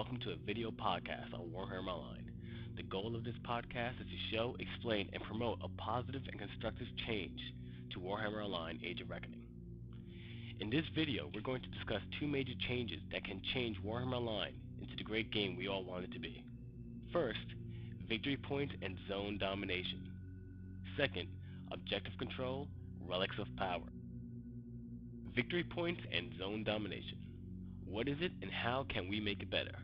welcome to a video podcast on Warhammer Online. The goal of this podcast is to show, explain, and promote a positive and constructive change to Warhammer Online Age of Reckoning. In this video, we're going to discuss two major changes that can change Warhammer Online into the great game we all want it to be. First, victory points and zone domination. Second, objective control, relics of power. Victory points and zone domination. What is it and how can we make it better?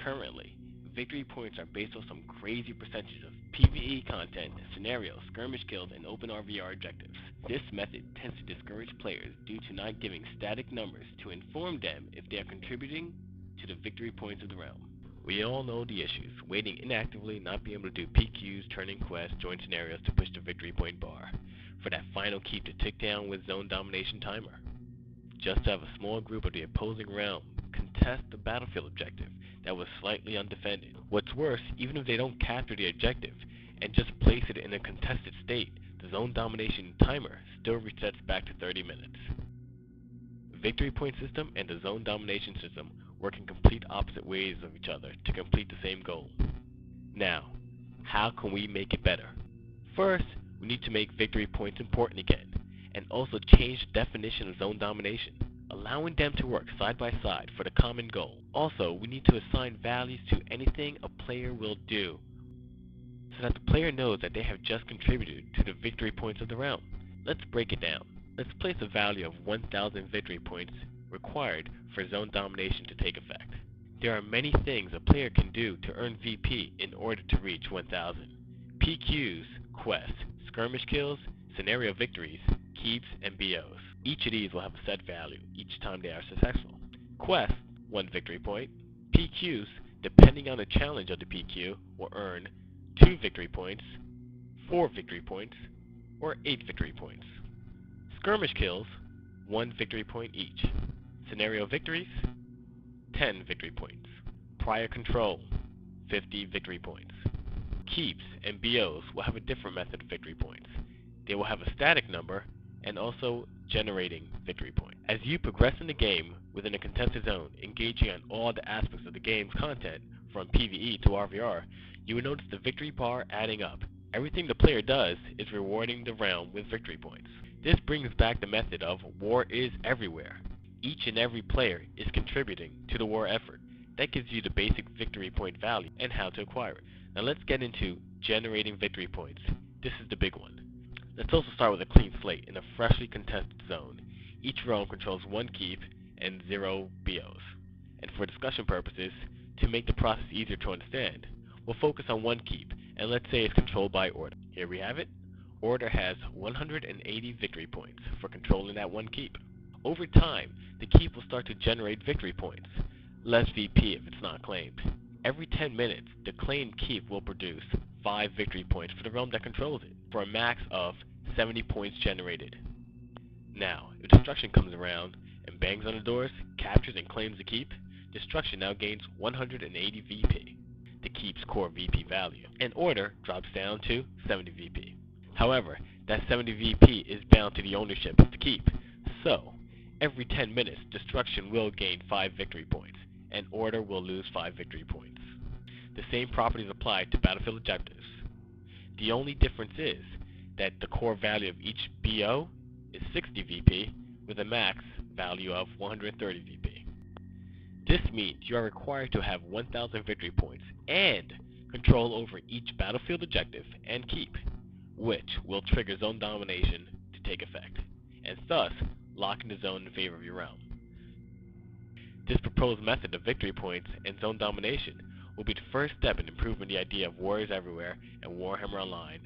Currently, victory points are based on some crazy percentage of PvE content, scenarios, skirmish kills, and open RVR objectives. This method tends to discourage players due to not giving static numbers to inform them if they are contributing to the victory points of the realm. We all know the issues: waiting inactively, not being able to do PQs, turning quests, join scenarios to push the victory point bar, for that final keep to tick down with zone domination timer. Just to have a small group of the opposing realm contest the battlefield objective that was slightly undefended. What's worse, even if they don't capture the objective and just place it in a contested state, the zone domination timer still resets back to 30 minutes. Victory point system and the zone domination system work in complete opposite ways of each other to complete the same goal. Now, how can we make it better? First, we need to make victory points important again, and also change the definition of zone domination, allowing them to work side by side for the common goal. Also, we need to assign values to anything a player will do, so that the player knows that they have just contributed to the victory points of the realm. Let's break it down. Let's place a value of 1,000 victory points required for zone domination to take effect. There are many things a player can do to earn VP in order to reach 1,000. PQs, quests, skirmish kills, scenario victories, keeps, and BOs. Each of these will have a set value each time they are successful. Quests, 1 victory point. PQs, depending on the challenge of the PQ, will earn 2 victory points, 4 victory points, or 8 victory points. Skirmish kills, 1 victory point each. Scenario victories, 10 victory points. Prior control, 50 victory points. Keeps and BOs will have a different method of victory points. They will have a static number and also generating victory points. As you progress in the game within a contested zone, engaging on all the aspects of the game's content, from PvE to RVR, you will notice the victory bar adding up. Everything the player does is rewarding the realm with victory points. This brings back the method of war is everywhere. Each and every player is contributing to the war effort. That gives you the basic victory point value and how to acquire it. Now let's get into generating victory points. This is the big one. Let's also start with a clean slate in a freshly contested zone. Each realm controls 1 keep and 0 BOs. And for discussion purposes, to make the process easier to understand, we'll focus on 1 keep, and let's say it's controlled by Order. Here we have it. Order has 180 victory points for controlling that 1 keep. Over time, the keep will start to generate victory points, less VP if it's not claimed. Every 10 minutes, the claimed keep will produce 5 victory points for the realm that controls it, for a max of 70 points generated. Now, if Destruction comes around and bangs on the doors, captures and claims the keep, Destruction now gains 180 VP, the keep's core VP value, and Order drops down to 70 VP. However, that 70 VP is bound to the ownership of the keep, so every 10 minutes, Destruction will gain 5 victory points, and Order will lose 5 victory points. The same properties apply to battlefield objectives. The only difference is that the core value of each BO is 60 VP with a max value of 130 VP. This means you are required to have 1,000 victory points and control over each battlefield objective and keep, which will trigger zone domination to take effect, and thus lock in the zone in favor of your realm. This proposed method of victory points and zone domination will be the first step in improving the idea of war is everywhere and Warhammer Online